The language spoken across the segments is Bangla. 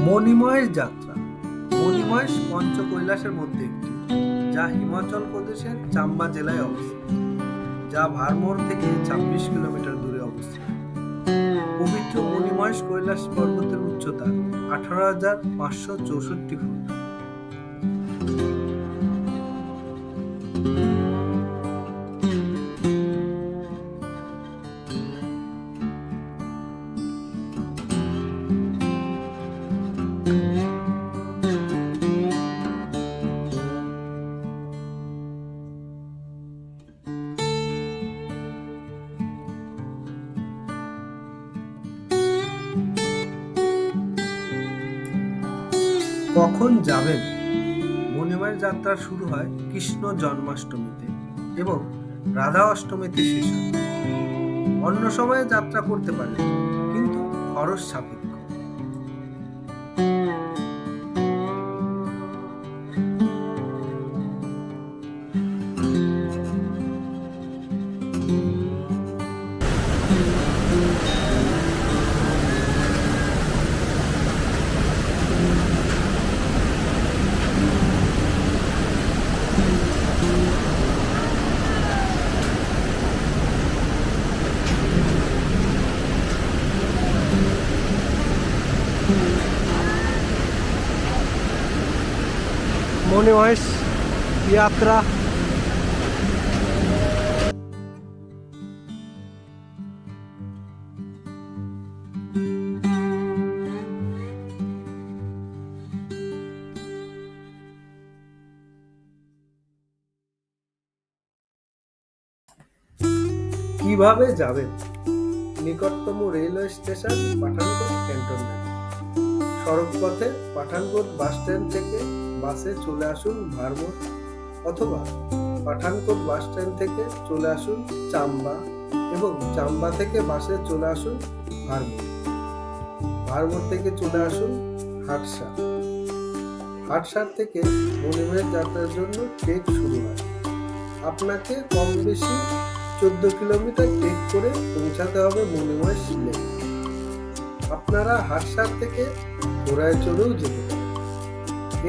মণিমহেশ যাত্রা। মণিমহেশ পঞ্চকৈলাসের মধ্যে একটি, যা হিমাচল প্রদেশের চাম্বা জেলায় অবস্থিত, যা ভারমোর থেকে ২৬ কিলোমিটার দূরে অবস্থিত। পবিত্র মণিমহেশ কৈলাস পর্বতের উচ্চতা ১৮,৫৬৪ ফুট। কখন যাবেন? মণিমহেশ যাত্রা শুরু হয় কৃষ্ণ জন্মাষ্টমীতে এবং রাধা অষ্টমীতে শেষ হয়। অন্য সময়ে যাত্রা করতে পারেন, কিন্তু খরচ সাপেক্ষ। মণিমহেশ যাত্রা কিভাবে যাবেন? নিকটতম রেলওয়ে স্টেশন পাঠানকোট ক্যান্টনমেন্ট। সড়কপথে পাঠানকোট বাস স্ট্যান্ড থেকে বাসে চলে আসুন ভারমোর, অথবা পাঠানকোট বাস স্ট্যান্ড থেকে চলে আসুন চাম্বা এবং চাম্বা থেকে বাসে চলে আসুন ভারমোর। ভারমোর থেকে চলে আসুন হাটসার। হাটসার থেকে মণিমহেশ যাত্রার জন্য ট্রেক শুরু হয়। আপনাকে কম বেশি ১৪ কিলোমিটার ট্রেক করে পৌঁছাতে হবে মণিমহেশ লেক। আপনারা হাটসার থেকে ঘোড়ায় চড়েও যেতে পারেন।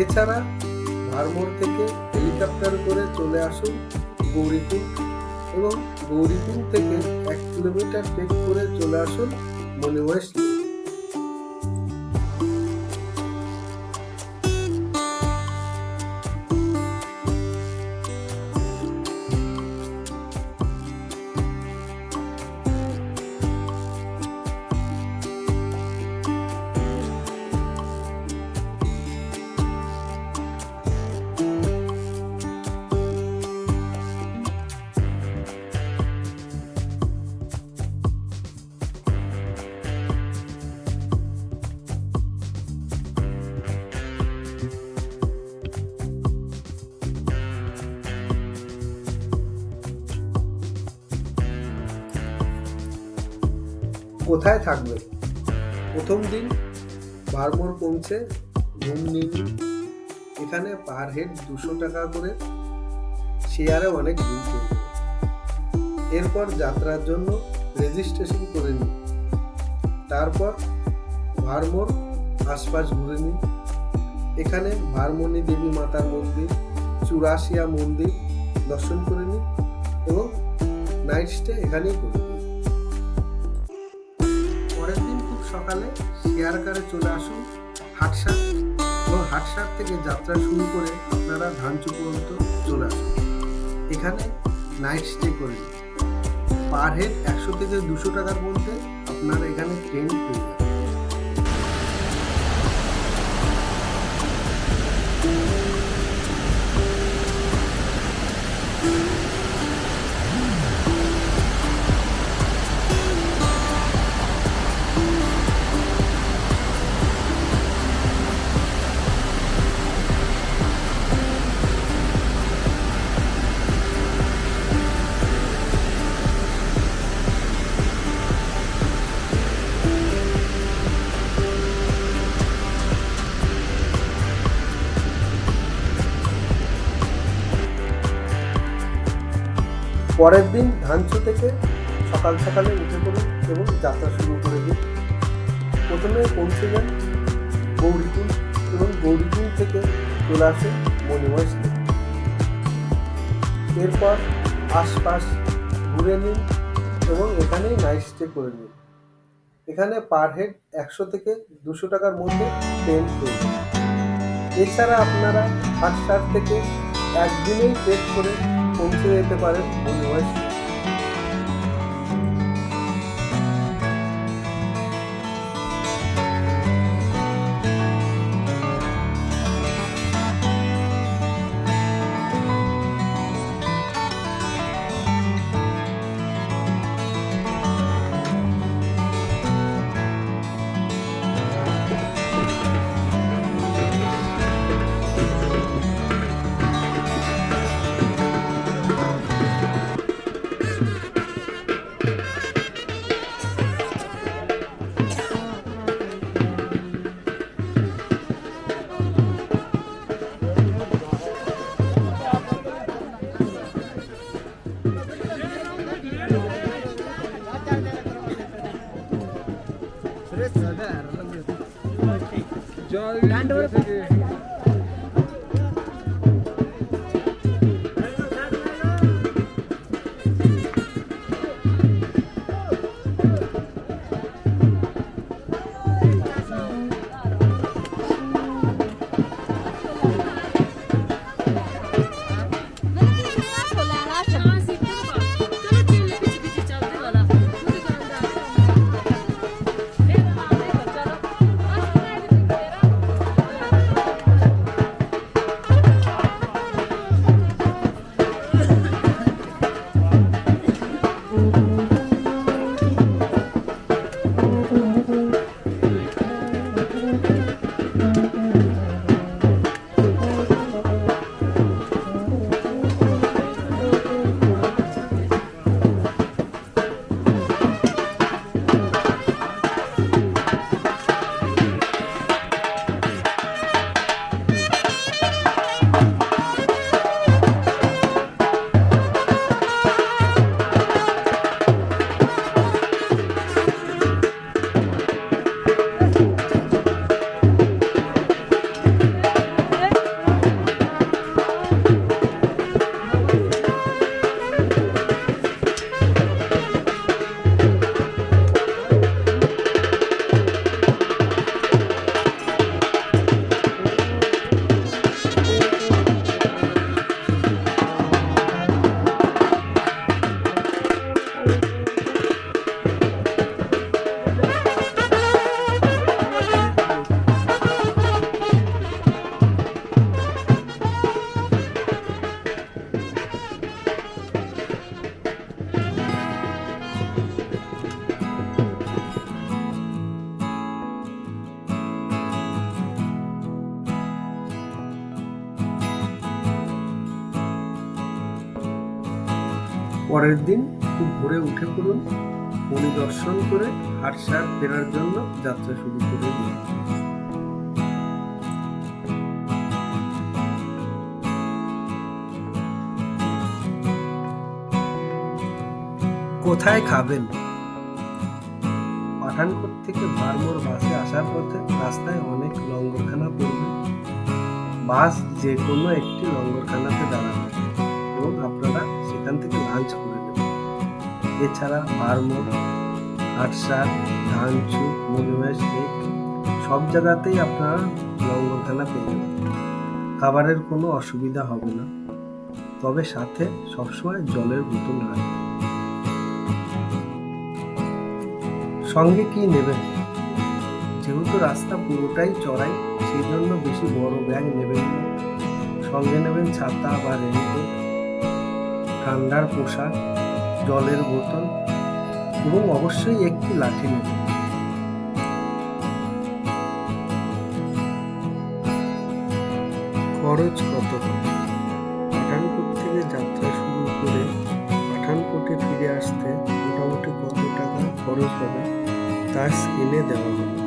এছাড়া ভারমোর থেকে হেলিকপ্টার করে চলে আসুন গৌরীকুণ্ড এবং গৌরীকুণ্ড থেকে ১ কিলোমিটার ট্রেক করে চলে আসুন মণিমহেশ লেক। কোথায় থাকবেন? প্রথম দিন ভারমোর পৌঁছে রুম নিন। এখানে পার হেড ২০০ টাকা করে, শেয়ারে অনেক রুম পেয়ে যাবেন। এরপর যাত্রার জন্য রেজিস্ট্রেশন করে নিন। তারপর ভারমোর আশপাশ ঘুরে নিন। এখানে ভারমণী দেবী মাতার মন্দির, চুরাশিয়া মন্দির দর্শন করে নিন এবং নাইট স্টে এখানেই করুন। পরের দিন খুব সকালে শেয়ার কারে চলে আসুন হাটসার এবং হাটসার থেকে যাত্রা শুরু করে আপনারা ধানচু পর্যন্ত চলে আসুন। এখানে নাইট স্টে করে নিন। পার হেড ১০০ থেকে ২০০ টাকার মধ্যে আপনারা এখানে টেন্ট পেয়ে যাবেন। পরের দিন ধানচু থেকে সকাল সকালে উঠে পড়ুন এবং যাত্রা শুরু করে দিন। প্রথমে পৌঁছে যান গৌরীকুণ্ড এবং গৌরীকুণ্ড থেকে চলে আসুন মণিময় স্টেশন। এরপর আশপাশ ঘুরে নিন এবং এখানেই নাইট স্টে করে নিন। এখানে পার হেড 100 থেকে 200 টাকার মধ্যে ট্রেন পেয়ে যাবেন। এছাড়া আপনারা হাটসার থেকে একদিনেই ট্রেক করে পৌঁছে যেতে পারেন মণিময় স্টেশন। পরের দিন খুব ভোরে উঠে পড়ুন, পরিদর্শন করে হাটসার ফেরার জন্য যাত্রা শুরু করে দিন। কোথায় খাবেন? পাঠানকোট থেকে ভারমোর বাসে আসার পথে রাস্তায় অনেক লঙ্গরখানা পড়বে। বাস যে কোনো একটি লঙ্গরখানাতে দাঁড়াবে এবং আপনারা সেখান থেকে লাঞ্চ করে নেবেন। এছাড়া ভারমোর, হাটসার, ধানচু, মণিময় লেক সব জায়গাতেই আপনারা লঙ্গরখানা পেয়ে যাবেন। খাবারের কোনো অসুবিধা হবে না, তবে সাথে সবসময় জলের বোতল রাখবেন। সঙ্গে কি নেবেন? যেহেতু রাস্তা পুরোটাই চড়াই, সেই জন্য বেশি বড় ব্যাগ নেবেন না। সঙ্গে নেবেন ছাতা বা রেইনকোট, ঠান্ডার পোশাক, জলের বোতল এবং অবশ্যই একটি লাঠি নেবেন। খরচ কত হবে? পাঠানকোট থেকে যাত্রা শুরু করে পাঠানকোটে ফিরে আসতে মোটামুটি কত টাকা খরচ হবে তা স্ক্রিনে দেওয়া হবে।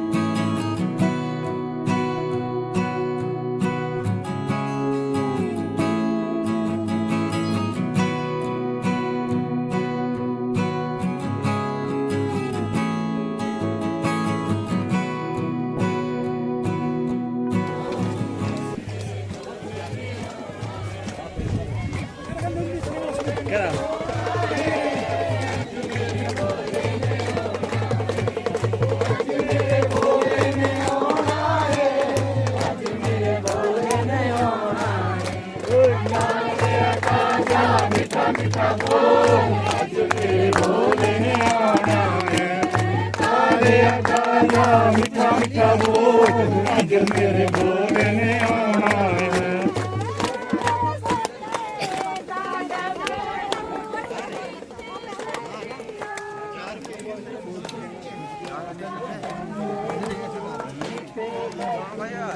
ਮਿੱਠਾ ਮਿੱਠਾ ਬੋਲ ਅੱਜ ਮੇਰੇ ਬੋਲੇ ਨੇ ਆਉਣਾ ਹੈ। भैया